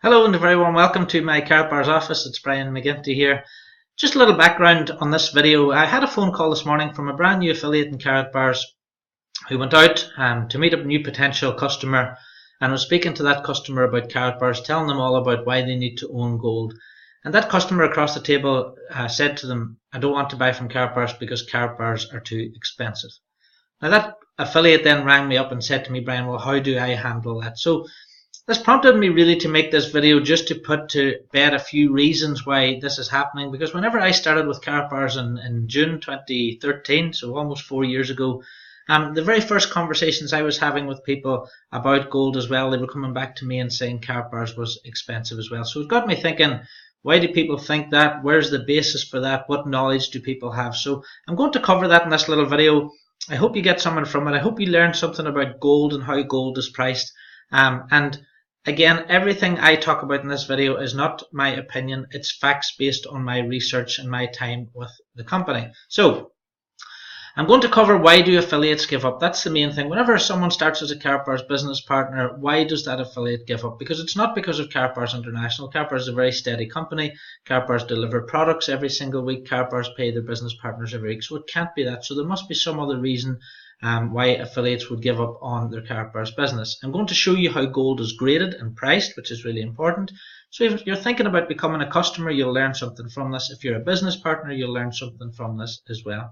Hello and a very warm welcome to my Karatbars office. It's Brian McGinty here. Just a little background on this video. I had a phone call this morning from a brand new affiliate in Karatbars who went out to meet a new potential customer and was speaking to that customer about Karatbars, telling them all about why they need to own gold. And that customer across the table said to them, I don't want to buy from Karatbars because Karatbars are too expensive. Now that affiliate then rang me up and said to me, Brian, well, how do I handle that? So this prompted me really to make this video just to put to bed a few reasons why this is happening, because whenever I started with Karatbars in June 2013, so almost 4 years ago, the very first conversations I was having with people about gold as well, they were coming back to me and saying Karatbars was expensive as well. So it got me thinking, why do people think that? Where's the basis for that? What knowledge do people have? So I'm going to cover that in this little video. I hope you get something from it. I hope you learn something about gold and how gold is priced. And again, everything I talk about in this video is not my opinion. It's facts based on my research and my time with the company. So I'm going to cover, why do affiliates give up? That's the main thing. Whenever someone starts as a Karatbars business partner, why does that affiliate give up? Because it's not because of Karatbars International. Karatbars is a very steady company. Karatbars deliver products every single week. Karatbars pay their business partners every week. So it can't be that. So there must be some other reason why affiliates would give up on their Karatbars business. I'm going to show you how gold is graded and priced, which is really important. So if you're thinking about becoming a customer, you'll learn something from this. If you're a business partner, you'll learn something from this as well.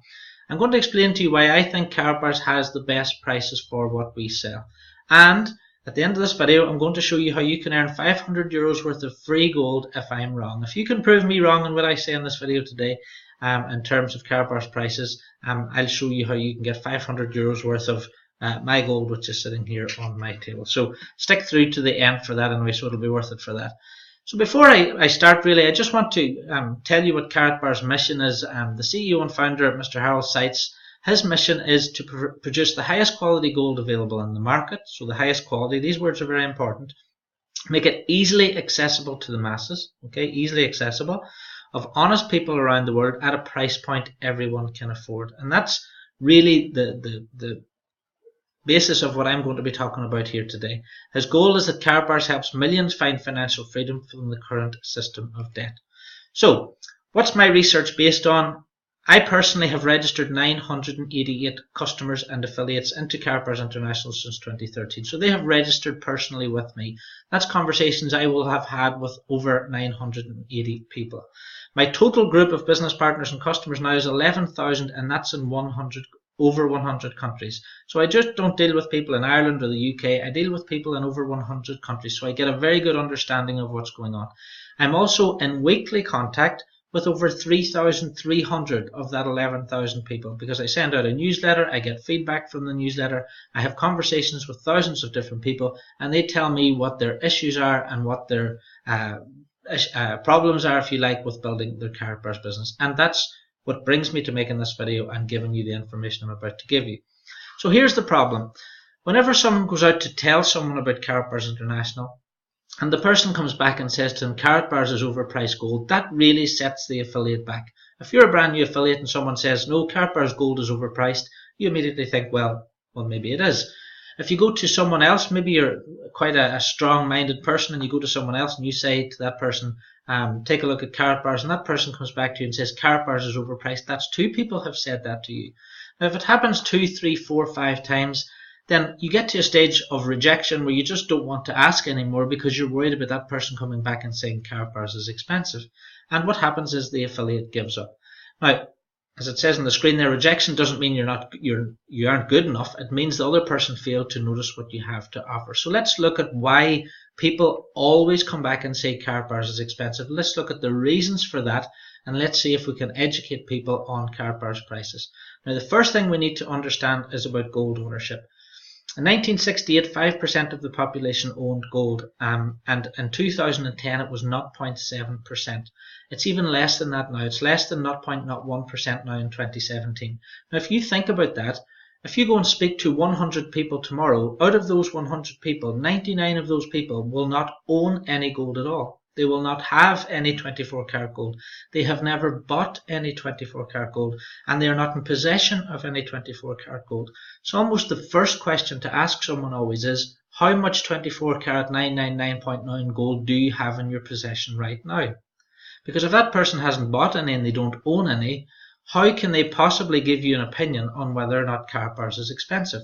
I'm going to explain to you why I think Karatbars has the best prices for what we sell. And at the end of this video, I'm going to show you how you can earn 500 euros worth of free gold if I'm wrong. If you can prove me wrong in what I say in this video today, in terms of Karatbars prices, I'll show you how you can get 500 euros worth of my gold, which is sitting here on my table. So stick through to the end for that anyway, so it'll be worth it for that. So before I start, really, I just want to tell you what Karatbars' mission is. The CEO and founder, Mr. Harold Seitz, his mission is to produce the highest quality gold available in the market. So the highest quality, these words are very important. Make it easily accessible to the masses, okay, easily accessible, of honest people around the world at a price point everyone can afford. And that's really the basis of what I'm going to be talking about here today. His goal is that Karatbars helps millions find financial freedom from the current system of debt. So, what's my research based on? I personally have registered 988 customers and affiliates into Karatbars International since 2013. So they have registered personally with me. That's conversations I will have had with over 980 people. My total group of business partners and customers now is 11,000, and that's in over 100 countries. So I just don't deal with people in Ireland or the UK. I deal with people in over 100 countries. So I get a very good understanding of what's going on. I'm also in weekly contact with over 3,300 of that 11,000 people, because I send out a newsletter, I get feedback from the newsletter, I have conversations with thousands of different people, and they tell me what their issues are and what their problems are, if you like, with building their Karatbars business. And that's what brings me to making this video and giving you the information I'm about to give you. So here's the problem. Whenever someone goes out to tell someone about Karatbars International, and the person comes back and says to them, Karatbars is overpriced gold, that really sets the affiliate back. If you're a brand new affiliate and someone says, no, Karatbars gold is overpriced, you immediately think, well, maybe it is. If you go to someone else, maybe you're quite a strong-minded person, and you go to someone else and you say to that person, take a look at Karatbars, and that person comes back to you and says, Karatbars is overpriced, that's two people have said that to you. Now, if it happens 2, 3, 4, 5 times, then you get to a stage of rejection where you just don't want to ask anymore because you're worried about that person coming back and saying Karatbars is expensive. And what happens is the affiliate gives up. Now, as it says on the screen there, rejection doesn't mean you aren't good enough. It means the other person failed to notice what you have to offer. So let's look at why people always come back and say Karatbars is expensive. Let's look at the reasons for that, and let's see if we can educate people on Karatbars prices. Now, the first thing we need to understand is about gold ownership. In 1968, 5% of the population owned gold, and in 2010 it was 0.7%. It's even less than that now. It's less than 0.01% now in 2017. Now, if you think about that, if you go and speak to 100 people tomorrow, out of those 100 people, 99 of those people will not own any gold at all. They will not have any 24 karat gold. They have never bought any 24 karat gold, and they are not in possession of any 24 karat gold. So almost the first question to ask someone always is, how much 24 karat 999.9 gold do you have in your possession right now? Because if that person hasn't bought any and they don't own any, how can they possibly give you an opinion on whether or not Karatbars is expensive?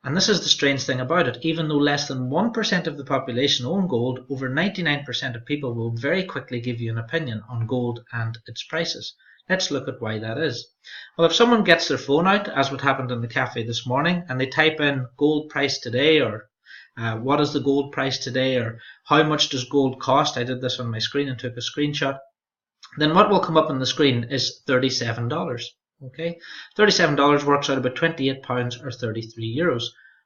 And this is the strange thing about it. Even though less than 1% of the population own gold, over 99% of people will very quickly give you an opinion on gold and its prices. Let's look at why that is. Well, if someone gets their phone out, as what happened in the cafe this morning, and they type in gold price today, or what is the gold price today, or how much does gold cost, I did this on my screen and took a screenshot, then what will come up on the screen is $37. Okay, $37 works out about £28 or 33 euros.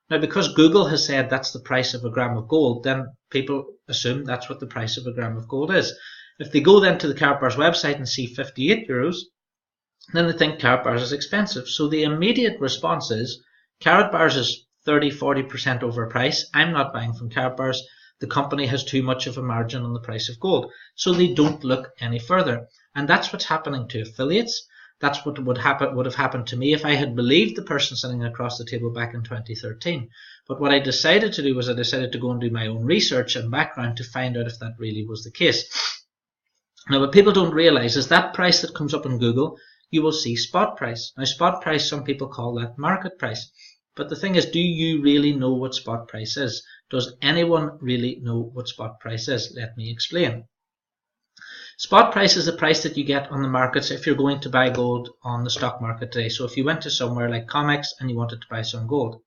Now, because Google has said that's the price of a gram of gold, then people assume that's what the price of a gram of gold is. If they go then to the Karatbars website and see 58 euros, then they think Karatbars is expensive. So the immediate response is, Karatbars is 30-40% overpriced. I'm not buying from Karatbars. The company has too much of a margin on the price of gold. So they don't look any further. And that's what's happening to affiliates. That's what would have happened to me if I had believed the person sitting across the table back in 2013. But what I decided to do was I decided to go and do my own research and background to find out if that really was the case. Now, what people don't realize is that price that comes up on Google, you will see spot price. Now, spot price, some people call that market price. But the thing is, do you really know what spot price is? Does anyone really know what spot price is? Let me explain. Spot price is the price that you get on the markets if you're going to buy gold on the stock market today. So if you went to somewhere like COMEX and you wanted to buy some gold.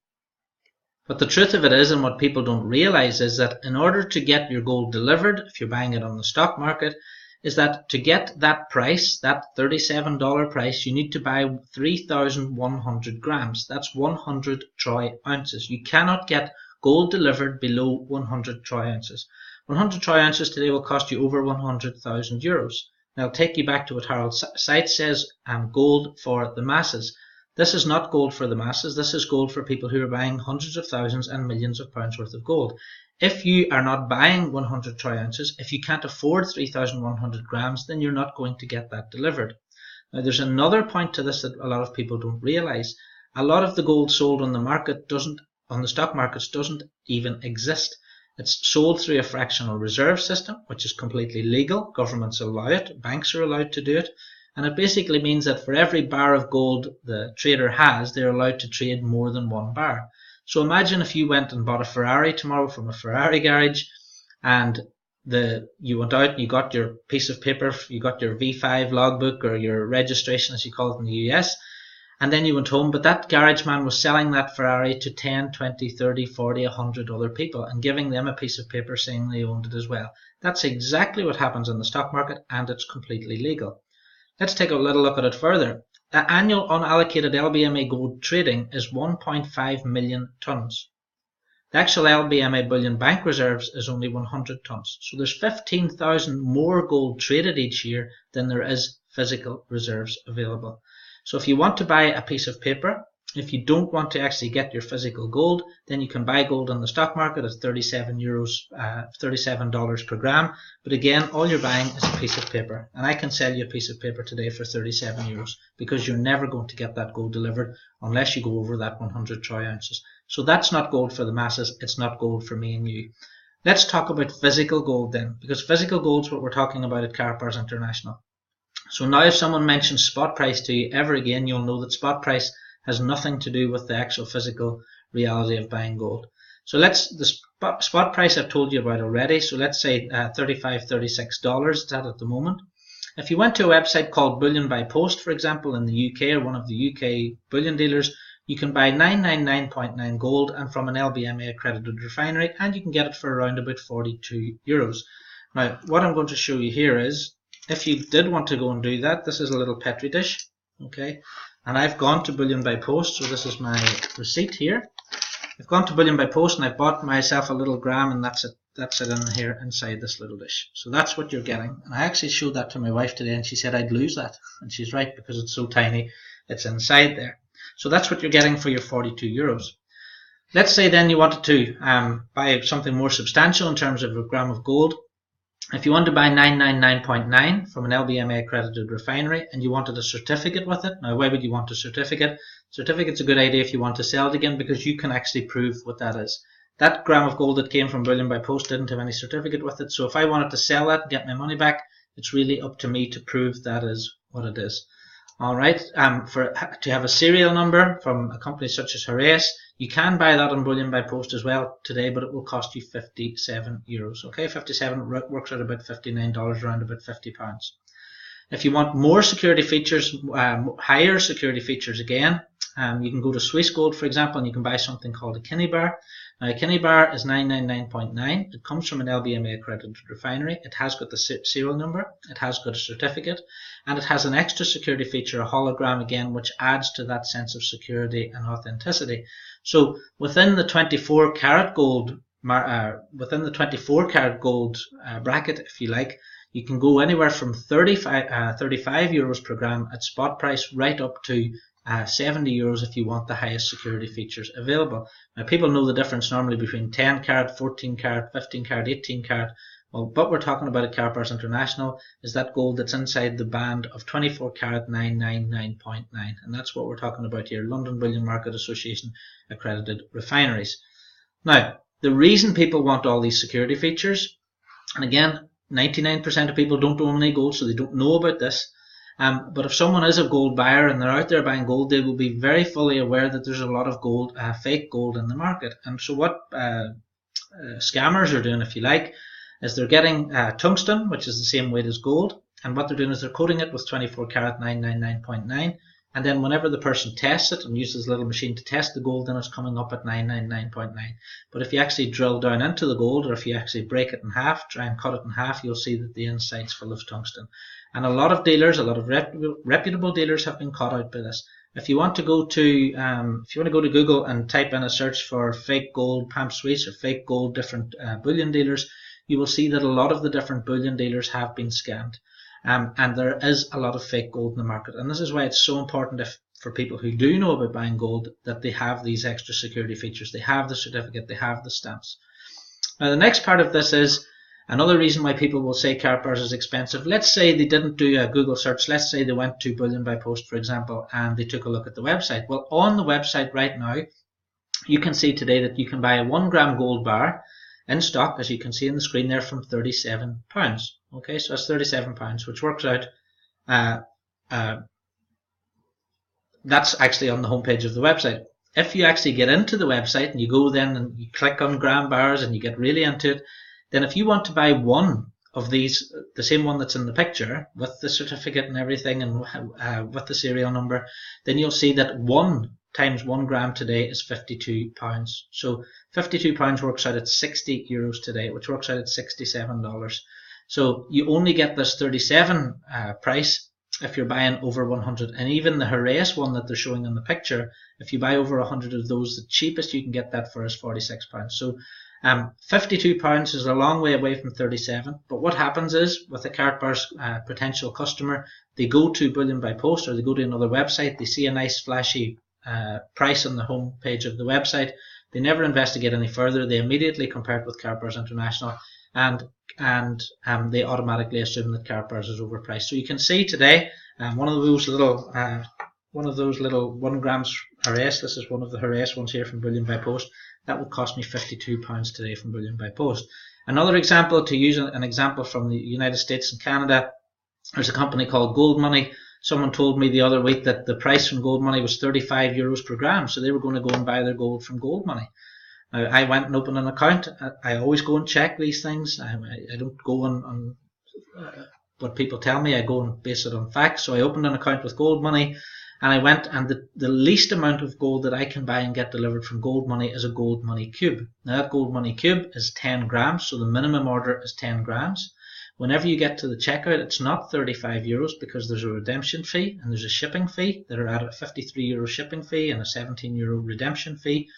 But the truth of it is, and what people don't realize, is that in order to get your gold delivered, if you're buying it on the stock market, is that to get that price, that $37 price, you need to buy 3,100 grams. That's 100 troy ounces. You cannot get gold delivered below 100 troy ounces. 100 troy ounces today will cost you over 100,000 euros. Now, I'll take you back to what Harold Seitz says, gold for the masses. This is not gold for the masses. This is gold for people who are buying hundreds of thousands and millions of pounds worth of gold. If you are not buying 100 troy ounces, if you can't afford 3,100 grams, then you're not going to get that delivered. Now, there's another point to this that a lot of people don't realize. A lot of the gold sold on the market on the stock markets doesn't even exist. It's sold through a fractional reserve system, which is completely legal. Governments allow it. Banks are allowed to do it. And it basically means that for every bar of gold the trader has, they're allowed to trade more than one bar. So imagine if you went and bought a Ferrari tomorrow from a Ferrari garage, and you went out and you got your piece of paper, you got your V5 logbook or your registration as you call it in the US, and then you went home, but that garage man was selling that Ferrari to 10, 20, 30, 40, 100 other people and giving them a piece of paper saying they owned it as well. That's exactly what happens in the stock market, and it's completely legal. Let's take a little look at it further. The annual unallocated LBMA gold trading is 1.5 million tons. The actual LBMA bullion bank reserves is only 100 tons. So there's 15,000 more gold traded each year than there is physical reserves available. So if you want to buy a piece of paper, if you don't want to actually get your physical gold, then you can buy gold on the stock market at $37 per gram. But again, all you're buying is a piece of paper. And I can sell you a piece of paper today for 37 euros because you're never going to get that gold delivered unless you go over that 100 troy ounces. So that's not gold for the masses. It's not gold for me and you. Let's talk about physical gold then, because physical gold is what we're talking about at Karatbars International. So now if someone mentions spot price to you ever again, you'll know that spot price has nothing to do with the actual physical reality of buying gold. So the spot price I've told you about already. So let's say $35, $36 it's at the moment. If you went to a website called Bullion by Post, for example, in the UK or one of the UK bullion dealers, you can buy 999.9 gold and from an LBMA accredited refinery, and you can get it for around about 42 euros. Now, what I'm going to show you here is, if you did want to go and do that, this is a little petri dish, okay? And I've gone to Bullion by Post, so this is my receipt here. I've gone to Bullion by Post and I've bought myself a little gram, and that's it in here inside this little dish. So that's what you're getting. And I actually showed that to my wife today and she said I'd lose that. And she's right, because it's so tiny, it's inside there. So that's what you're getting for your 42 euros. Let's say then you wanted to buy something more substantial in terms of a gram of gold. If you want to buy 999.9 from an LBMA accredited refinery and you wanted a certificate with it, now why would you want a certificate? Certificate's a good idea if you want to sell it again because you can actually prove what that is. That gram of gold that came from bullion by post didn't have any certificate with it, so if I wanted to sell that and get my money back, it's really up to me to prove that is what it is. Alright, to have a serial number from a company such as Heraeus, you can buy that on bullion by post as well today, but it will cost you €57. Okay, 57 works out about $59, around about £50. If you want more security features, higher security features again, you can go to Swiss Gold, for example, and you can buy something called a Kinney bar. Now, a Kinney bar is 999.9. It comes from an LBMA accredited refinery. It has got the serial number. It has got a certificate, and it has an extra security feature, a hologram again, which adds to that sense of security and authenticity. So within the 24 karat gold, bracket, if you like, you can go anywhere from 35 euros per gram at spot price right up to €70 if you want the highest security features available. Now, people know the difference normally between 10 carat, 14 carat, 15 carat, 18 carat. Well, what we're talking about at Karat International is that gold that's inside the band of 24 carat 999.9, and that's what we're talking about here, London Bullion Market Association accredited refineries. Now, the reason people want all these security features, and again, 99% of people don't own any gold, so they don't know about this. But if someone is a gold buyer and they're out there buying gold, they will be very fully aware that there's a lot of gold, fake gold in the market. And so what scammers are doing, if you like, is they're getting tungsten, which is the same weight as gold, and what they're doing is they're coating it with 24 karat 999.9, and then whenever the person tests it and uses a little machine to test the gold, then it's coming up at 999.9. But if you actually drill down into the gold, or if you actually break it in half, try and cut it in half, you'll see that the inside's full of tungsten. And a lot of dealers, a lot of reputable dealers have been caught out by this. If you want to go to Google and type in a search for fake gold Pamp Suisse or fake gold different bullion dealers, you will see that a lot of the different bullion dealers have been scammed. And there is a lot of fake gold in the market. And this is why it's so important for people who do know about buying gold that they have these extra security features. They have the certificate, they have the stamps. Now, the next part of this is another reason why people will say Karat bars is expensive. Let's say they didn't do a Google search. Let's say they went to Bullion by Post, for example, and they took a look at the website. Well, on the website right now, you can see today that you can buy a 1 gram gold bar in stock, as you can see on the screen there, from £37. Okay, so that's £37, which works out. That's actually on the homepage of the website. If you actually get into the website and you go then and you click on gram bars and you get really into it, then if you want to buy one of these, the same one that's in the picture with the certificate and everything and with the serial number, then you'll see that 1 times 1 gram today is £52. So £52 works out at €60 today, which works out at $67. So you only get this 37 price if you're buying over 100. And even the Heraeus one that they're showing in the picture, if you buy over 100 of those, the cheapest you can get that for is £46. So £52 is a long way away from 37. But what happens is, with a Karat Bars potential customer, they go to Bullion by Post or they go to another website, they see a nice flashy price on the home page of the website. They never investigate any further. They immediately compare it with Karat Bars International, and they automatically assume that Karat Bars is overpriced. So you can see today one of those little 1 grams Heraeus. This is one of the Heraeus ones here from Bullion by Post. That would cost me £52 today from Bullion by Post. Another example, to use an example from the United States and Canada, there's a company called Gold Money. Someone told me the other week that the price from Gold Money was €35 per gram, so they were going to go and buy their gold from Gold Money. Now, I went and opened an account. I always go and check these things. I don't go on what people tell me. I go and base it on facts. So I opened an account with Gold Money, and I went, and the least amount of gold that I can buy and get delivered from Gold Money is a Gold Money cube. Now, that Gold Money cube is 10 grams, so the minimum order is 10 grams. Whenever you get to the checkout, it's not €35 because there's a redemption fee and there's a shipping fee that are at a €53 shipping fee and a €17 redemption fee.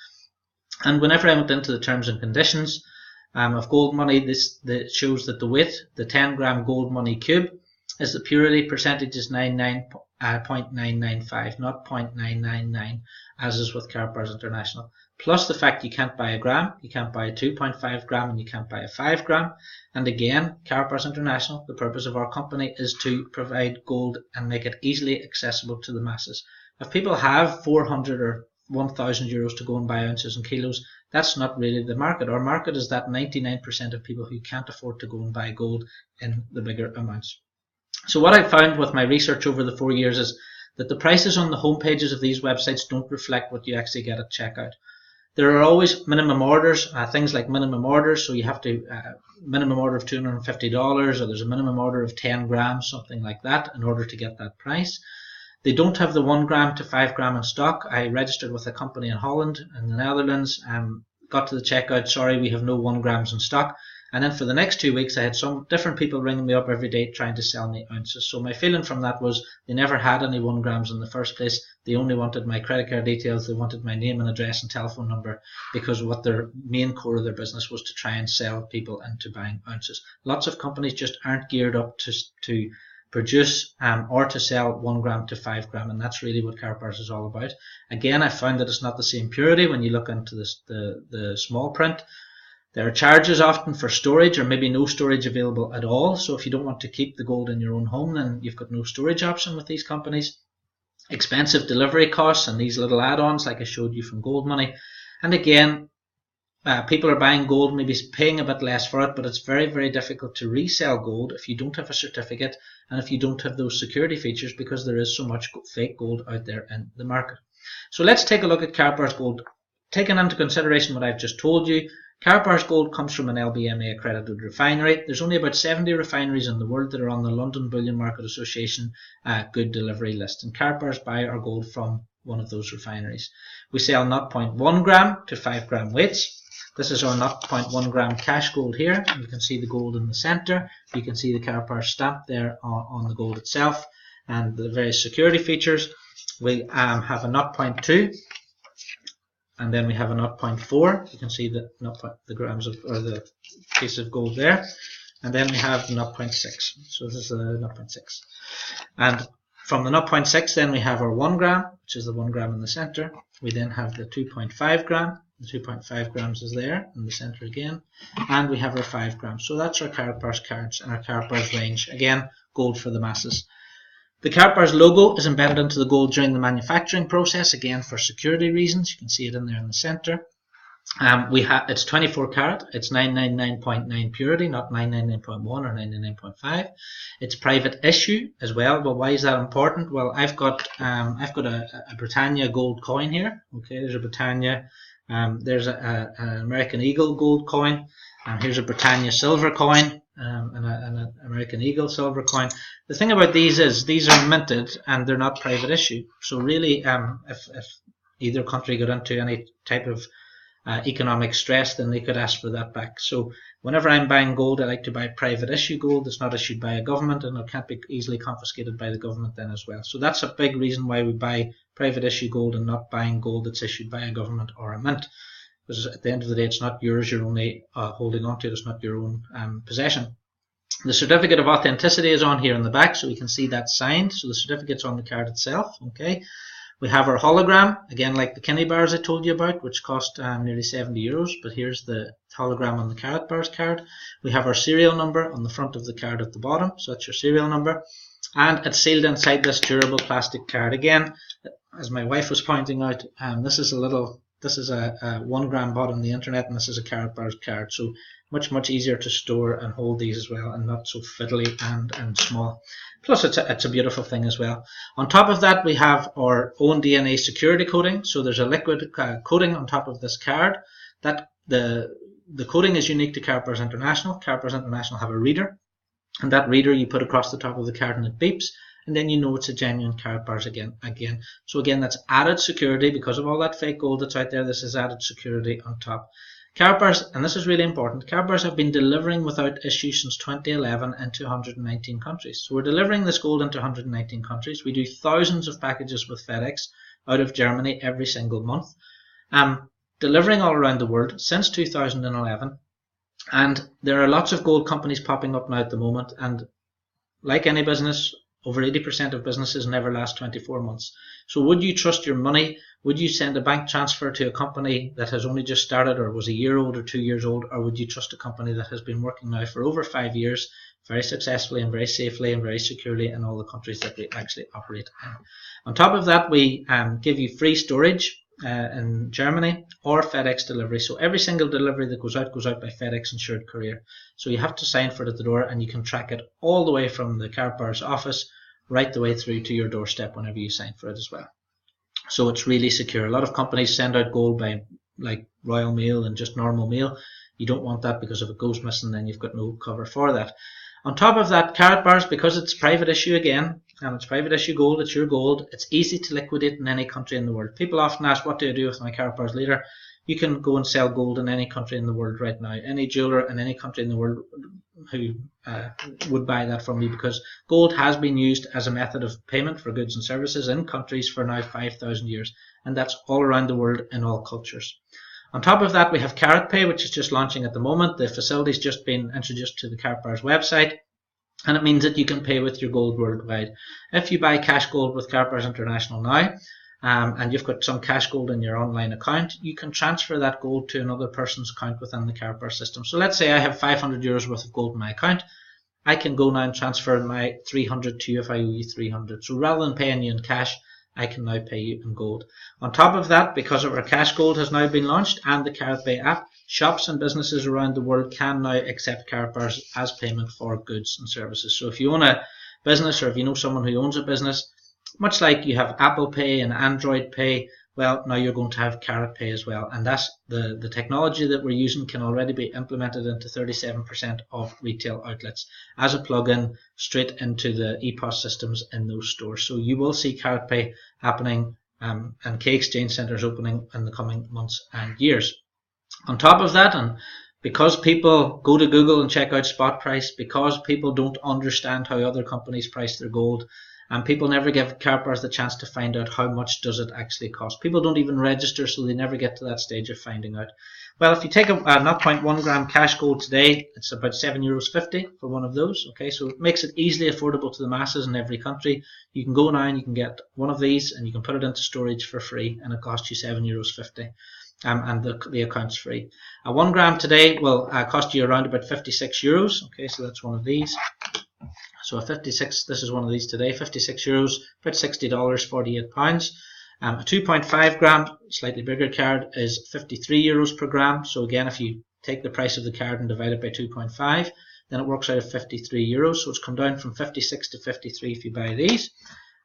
And whenever I went into the terms and conditions of Gold Money, this shows that the weight, the 10 gram Gold Money cube, is the purity percentage is 0.995, not 0.999, as is with Karat Bars International. plus the fact you can't buy a gram, you can't buy a 2.5 gram, and you can't buy a 5 gram. And again, Karatbars International, the purpose of our company is to provide gold and make it easily accessible to the masses. If people have 400 or 1,000 euros to go and buy ounces and kilos, that's not really the market. Our market is that 99% of people who can't afford to go and buy gold in the bigger amounts. So what I found with my research over the 4 years is that the prices on the home pages of these websites don't reflect what you actually get at checkout. There are always minimum orders, things like minimum orders, so you have to minimum order of $250, or there's a minimum order of 10 grams, something like that, in order to get that price. They don't have the 1 gram to 5 gram in stock. I registered with a company in Holland and the Netherlands, got to the checkout, sorry, we have no 1 grams in stock. And then for the next 2 weeks, I had some different people ringing me up every day trying to sell me ounces. So my feeling from that was they never had any 1 grams in the first place. They only wanted my credit card details. They wanted my name and address and telephone number, because what their main core of their business was to try and sell people into buying ounces. Lots of companies just aren't geared up to produce or to sell 1 gram to 5 gram, and that's really what Karatbars is all about. Again, I found that it's not the same purity when you look into this, the small print. There are charges often for storage, or maybe no storage available at all. So if you don't want to keep the gold in your own home, then you've got no storage option with these companies. Expensive delivery costs and these little add-ons like I showed you from Gold Money. And again, people are buying gold, maybe paying a bit less for it, but it's very, very difficult to resell gold if you don't have a certificate and if you don't have those security features, because there is so much fake gold out there in the market. So let's take a look at Karatbars Gold. Taking into consideration what I've just told you, Karatbars Gold comes from an LBMA accredited refinery. There's only about 70 refineries in the world that are on the London Bullion Market Association good delivery list, and Karatbars buy our gold from one of those refineries. We sell 0.1 gram to 5 gram weights. This is our 0.1 gram cash gold here. You can see the gold in the center. You can see the Karatbars stamp there on the gold itself and the various security features. We have a 0.2. And then we have a 0.4. You can see the grams of, or the piece of gold there. And then we have 0.6. So this is a 0.6. And from the 0.6, then we have our 1 gram, which is the 1 gram in the center. We then have the 2.5 gram. The 2.5 grams is there in the center again. And we have our 5 grams. So that's our Karatbars cards and our Karatbars range. Again, gold for the masses. The Karatbars logo is embedded into the gold during the manufacturing process, again for security reasons. You can see it in there in the center. It's 24 karat, it's 999.9 purity, not 999.1 or 999.5. It's private issue as well. Well, why is that important? Well, I've got a Britannia gold coin here. Okay, there's a Britannia. There's an American Eagle gold coin. Here's a Britannia silver coin. And an American Eagle silver coin. The thing about these is these are minted and they're not private issue. So really, if either country got into any type of economic stress, then they could ask for that back. So whenever I'm buying gold, I like to buy private issue gold that's not issued by a government, and it can't be easily confiscated by the government then as well. So that's a big reason why we buy private issue gold and not buying gold that's issued by a government or a mint. Because at the end of the day, it's not yours, you're only holding on to it, it's not your own possession. The certificate of authenticity is on here in the back, so we can see that signed. So the certificate's on the card itself. Okay. We have our hologram, again like the Kinney bars I told you about, which cost nearly 70 euros, but here's the hologram on the Karatbars card. We have our serial number on the front of the card at the bottom, so that's your serial number. And it's sealed inside this durable plastic card. Again, as my wife was pointing out, this is a 1 gram bought on the internet, and this is a Karatbars card, so much easier to store and hold these as well, and not so fiddly and small. Plus it's a beautiful thing as well. On top of that, we have our own DNA security coating. So there's a liquid coating on top of this card. That the coating is unique to Karatbars International. Karatbars International have a reader, and that reader you put across the top of the card and it beeps, and then you know it's a genuine Karatbars again. So again, that's added security because of all that fake gold that's out there. This is added security on top. Karatbars, and this is really important, Karatbars have been delivering without issue since 2011 into 119 countries. So we're delivering this gold into 119 countries. We do thousands of packages with FedEx out of Germany every single month. Delivering all around the world since 2011. And there are lots of gold companies popping up now at the moment, and like any business, over 80% of businesses never last 24 months. So would you trust your money Would you send a bank transfer to a company that has only just started or was a year old or 2 years old, or would you trust a company that has been working now for over 5 years very successfully and very safely and very securely in all the countries that we actually operate in? On top of that, we give you free storage in Germany or FedEx delivery. So every single delivery that goes out by FedEx insured courier. So you have to sign for it at the door, and you can track it all the way from the Karatbar's office right the way through to your doorstep whenever you sign for it as well. So it's really secure. A lot of companies send out gold by like Royal Mail and just normal mail. You don't want that, because if it goes missing, then you've got no cover for that. On top of that, Karatbars, because it's private issue again, and it's private issue gold, it's your gold, it's easy to liquidate in any country in the world. People often ask, what do I do with my Karatbars later? You can go and sell gold in any country in the world right now. Any jeweler in any country in the world who would buy that from you, because gold has been used as a method of payment for goods and services in countries for now 5,000 years, and that's all around the world in all cultures. On top of that, we have CaratPay, which is just launching at the moment. The facility's just been introduced to the Karatbars website, and it means that you can pay with your gold worldwide. If you buy cash gold with Karatbars International now, and you've got some cash gold in your online account, you can transfer that gold to another person's account within the Karatbar system. So let's say I have 500 euros worth of gold in my account. I can go now and transfer my 300 to you if I owe you 300. So rather than paying you in cash, I can now pay you in gold. On top of that, because our cash gold has now been launched and the CaratPay app, shops and businesses around the world can now accept Karatbars as payment for goods and services. So if you own a business, or if you know someone who owns a business, much like you have Apple Pay and Android Pay, well, now you're going to have CaratPay as well. And that's the technology that we're using can already be implemented into 37% of retail outlets as a plugin straight into the EPOS systems in those stores. So you will see CaratPay happening and K exchange centers opening in the coming months and years. On top of that, and because people go to Google and check out spot price, because people don't understand how other companies price their gold, and people never give Karatbars the chance to find out how much does it actually cost. People don't even register, so they never get to that stage of finding out. Well, if you take a 0.1 gram cash gold today, it's about €7.50 for one of those. Okay, so it makes it easily affordable to the masses in every country. You can go now and you can get one of these, and you can put it into storage for free, and it costs you €7.50. And the account's free. A 1 gram today will cost you around about €56. Okay, so that's one of these. So a 56, this is one of these today, €56, about $60, 48 pounds. A 2.5 gram, slightly bigger card, is €53 per gram. So again, if you take the price of the card and divide it by 2.5, then it works out at €53. So it's come down from 56 to 53 if you buy these.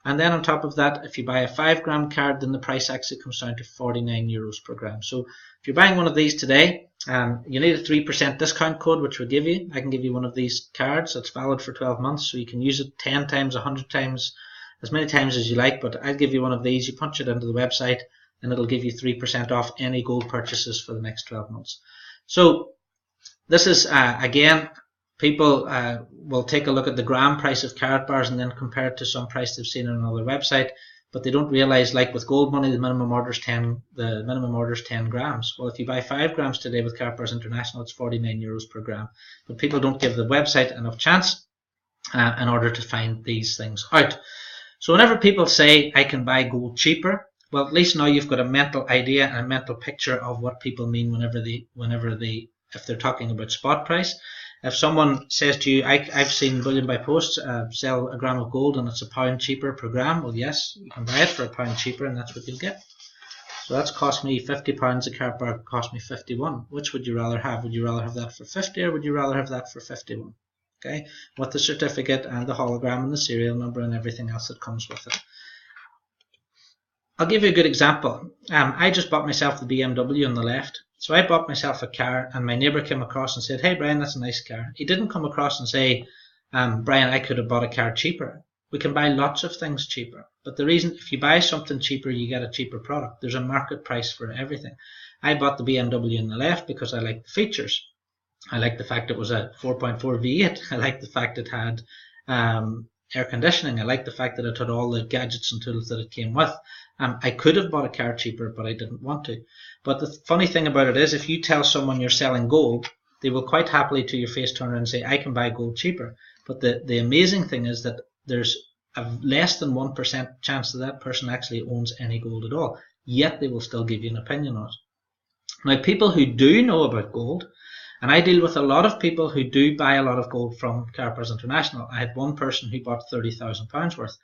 And then on top of that, if you buy a 5 gram card, then the price actually comes down to €49 per gram. So if you're buying one of these today, you need a 3% discount code, which will give you. I can give you one of these cards that's valid for 12 months, so you can use it 10 times, 100 times, as many times as you like. But I'll give you one of these. You punch it into the website, and it'll give you 3% off any gold purchases for the next 12 months. So this is, again, people will take a look at the gram price of Karatbars and then compare it to some price they've seen on another website, but they don't realize, like with gold money, the minimum order is 10 grams. Well, if you buy 5 grams today with Karatbars International, it's €49 per gram. But people don't give the website enough chance in order to find these things out. So whenever people say I can buy gold cheaper, well, at least now you've got a mental idea and a mental picture of what people mean if they're talking about spot price. If someone says to you, I've seen Bullion by Post sell a gram of gold and it's £1 cheaper per gram, well, yes, you can buy it for £1 cheaper, and that's what you'll get. So that's cost me £50, a Karatbar cost me 51. Which would you rather have? Would you rather have that for 50, or would you rather have that for 51? Okay, with the certificate and the hologram and the serial number and everything else that comes with it. I'll give you a good example. I just bought myself the BMW on the left. So I bought myself a car, and my neighbour came across and said, hey Brian, that's a nice car. He didn't come across and say, Brian, I could have bought a car cheaper. We can buy lots of things cheaper. But the reason, if you buy something cheaper, you get a cheaper product. There's a market price for everything. I bought the BMW on the left because I like the features. I like the fact it was a 4.4 V8. I like the fact it had air conditioning. I like the fact that it had all the gadgets and tools that it came with. I could have bought a car cheaper, but I didn't want to. But the funny thing about it is, if you tell someone you're selling gold, they will quite happily to your face turn around and say, I can buy gold cheaper. But the amazing thing is that there's a less than 1% chance that that person actually owns any gold at all. yet they will still give you an opinion on it. Now, people who do know about gold, and I deal with a lot of people who do buy a lot of gold from Carpers International. I had one person who bought £30,000 worth.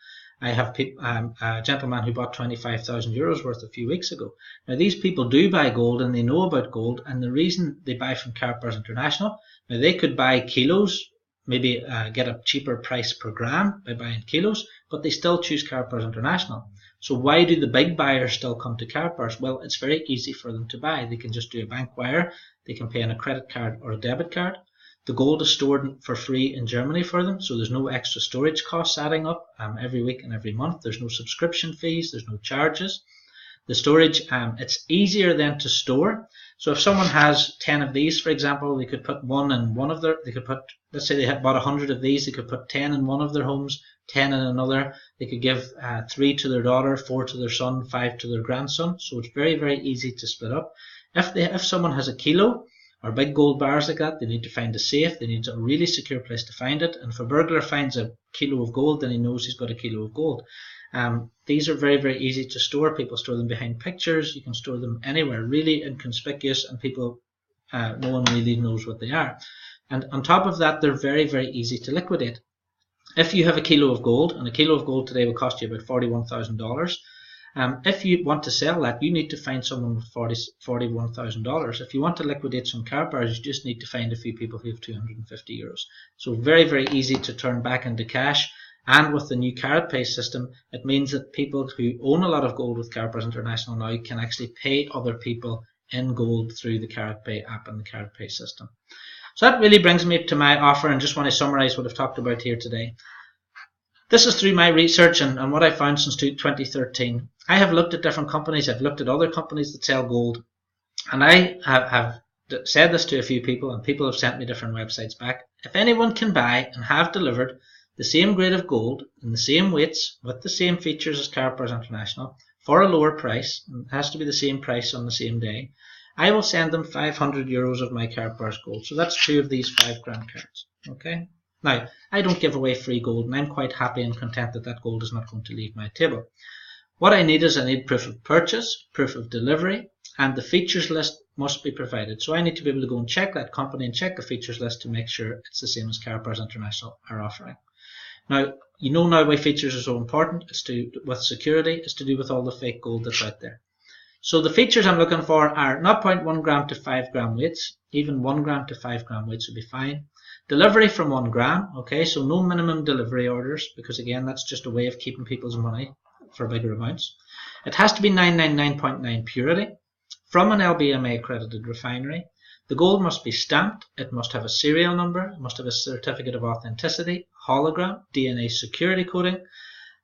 I have a gentleman who bought €25,000 worth a few weeks ago. Now, these people do buy gold and they know about gold, and the reason they buy from Carpers International, now they could buy kilos, maybe get a cheaper price per gram by buying kilos, but they still choose Carpers International. So why do the big buyers still come to Carpers? Well, it's very easy for them to buy. They can just do a bank wire, they can pay on a credit card or a debit card. The gold is stored for free in Germany for them, so there's no extra storage costs adding up every week and every month. There's no subscription fees, there's no charges. The storage, it's easier then to store. So if someone has 10 of these, for example, they could put one in one of their, they could put, let's say they had bought 100 of these, they could put 10 in one of their homes, 10 in another. They could give 3 to their daughter, 4 to their son, 5 to their grandson. So it's very, very easy to split up. If someone has a kilo or big gold bars like that, they need to find a safe. They need a really secure place to find it. And if a burglar finds a kilo of gold, then he knows he's got a kilo of gold. These are very, very easy to store. People store them behind pictures. You can store them anywhere, really inconspicuous, and people, no one really knows what they are. And on top of that, they're very, very easy to liquidate. If you have a kilo of gold, and a kilo of gold today will cost you about $41,000, if you want to sell that, you need to find someone with $41,000. If you want to liquidate some car bars, you just need to find a few people who have €250. So very, very easy to turn back into cash. And with the new Carat Pay system, it means that people who own a lot of gold with Carpers International now can actually pay other people in gold through the Carat Pay app and the Carat Pay system. So that really brings me to my offer, and just want to summarize what I've talked about here today. This is through my research and what I found since 2013. I have looked at different companies. I've looked at other companies that sell gold, and I have said this to a few people, and people have sent me different websites back. If anyone can buy and have delivered the same grade of gold in the same weights with the same features as Carpers International for a lower price, and it has to be the same price on the same day, I will send them €500 of my Carpers gold. So that's 2 of these 5 gram cards. Okay. Now, I don't give away free gold, and I'm quite happy and content that that gold is not going to leave my table. What I need is proof of purchase, proof of delivery, and the features list must be provided. So I need to be able to go and check that company and check the features list to make sure it's the same as Carpers International are offering. Now, you know now why features are so important. It's to do with security. It's to do with all the fake gold that's out there. So the features I'm looking for are 0.1 gram to 5 gram weights. Even 1 gram to 5 gram weights would be fine. Delivery from 1 gram. Okay, so no minimum delivery orders, because again, that's just a way of keeping people's money for bigger amounts. It has to be 999.9 purity from an LBMA accredited refinery. The gold must be stamped, it must have a serial number, it must have a certificate of authenticity, hologram, DNA security coding.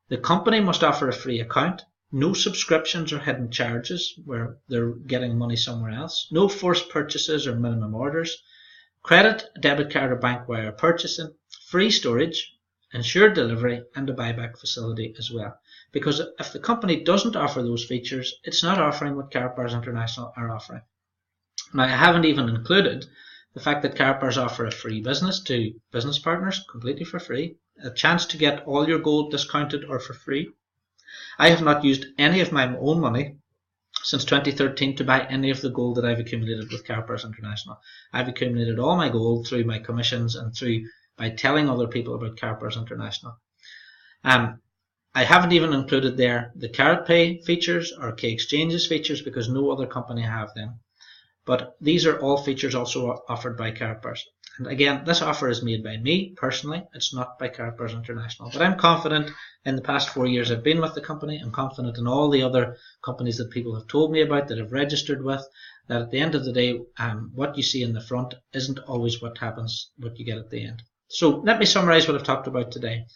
The company must offer a free account, no subscriptions or hidden charges where they're getting money somewhere else, no forced purchases or minimum orders, credit, debit card or bank wire purchasing, free storage, ensured delivery, and a buyback facility as well. Because if the company doesn't offer those features, it's not offering what Carpers International are offering. Now, I haven't even included the fact that Carpers offer a free business to business partners, completely for free, a chance to get all your gold discounted or for free. I have not used any of my own money since 2013 to buy any of the gold that I've accumulated with Carpers International. I've accumulated all my gold through my commissions and by telling other people about Carpers International. I haven't even included there the Carat Pay features or K Exchanges features, because no other company have them. But these are all features also offered by Carpers. And again, this offer is made by me personally. It's not by Carpers International. But I'm confident in the past 4 years I've been with the company. I'm confident in all the other companies that people have told me about, that I've registered with, that at the end of the day, what you see in the front isn't always what you get at the end. So let me summarize what I've talked about today.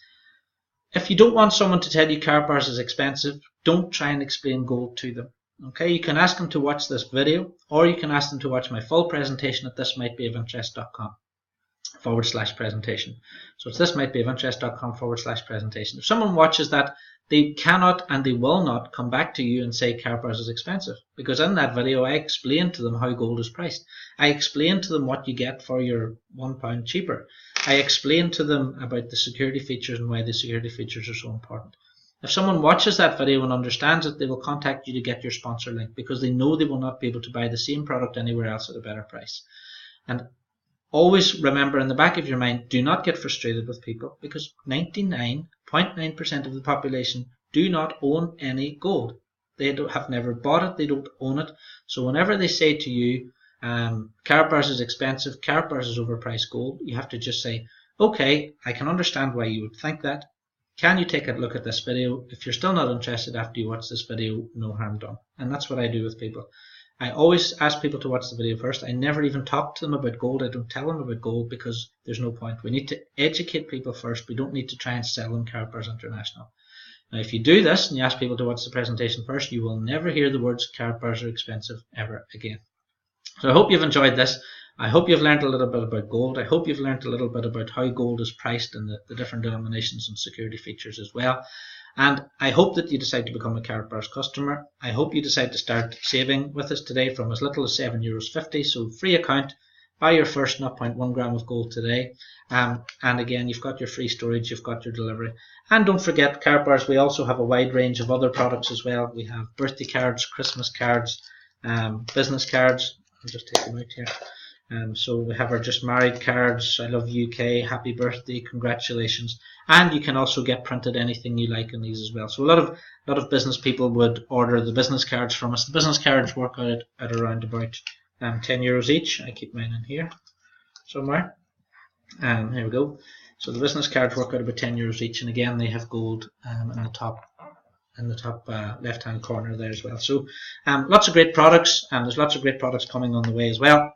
If you don't want someone to tell you Carpers is expensive, don't try and explain gold to them. Okay, you can ask them to watch this video, or you can ask them to watch my full presentation at thismightbeofinterest.com/presentation. So it's thismightbeofinterest.com/presentation. If someone watches that, they cannot and they will not come back to you and say Carpers is expensive, because in that video I explained to them how gold is priced. I explained to them what you get for your £1 cheaper. I explained to them about the security features and why the security features are so important. If someone watches that video and understands it, they will contact you to get your sponsor link, because they know they will not be able to buy the same product anywhere else at a better price. And always remember in the back of your mind, do not get frustrated with people, because 99.9% of the population do not own any gold. They have never bought it, they don't own it. So whenever they say to you, Karatbars is expensive, Karatbars is overpriced gold, you have to just say, okay, I can understand why you would think that. Can you take a look at this video? If you're still not interested after you watch this video, no harm done. And that's what I do with people. I always ask people to watch the video first. I never even talk to them about gold. I don't tell them about gold, because there's no point. We need to educate people first. We don't need to try and sell them Karatbars International. Now, if you do this and you ask people to watch the presentation first, you will never hear the words Karatbars are expensive ever again. So I hope you've enjoyed this. I hope you've learned a little bit about gold. I hope you've learned a little bit about how gold is priced and the different denominations and security features as well. And I hope that you decide to become a Karatbars customer. I hope you decide to start saving with us today from as little as €7.50. So free account, buy your first 0.1 gram of gold today. And again, you've got your free storage, you've got your delivery. And don't forget, Karatbars, we also have a wide range of other products as well. We have birthday cards, Christmas cards, business cards. I'll just take them out here. So we have our just married cards, I love UK, happy birthday, congratulations, and you can also get printed anything you like in these as well. So a lot of business people would order the business cards from us. The business cards work out at around about €10 each. I keep mine in here somewhere. Here we go. So the business cards work out about €10 each, and again they have gold in the top left hand corner there as well. So lots of great products, and there's lots of great products coming on the way as well.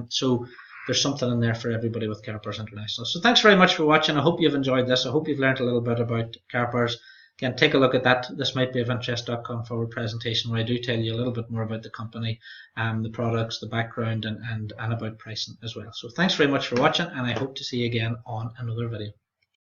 So there's something in there for everybody with Karatbars International. So thanks very much for watching. I hope you've enjoyed this. I hope you've learned a little bit about Karatbars. Again, take a look at that. This might be of interest.com/presentation, where I do tell you a little bit more about the company, the products, the background, and about pricing as well. So thanks very much for watching, and I hope to see you again on another video.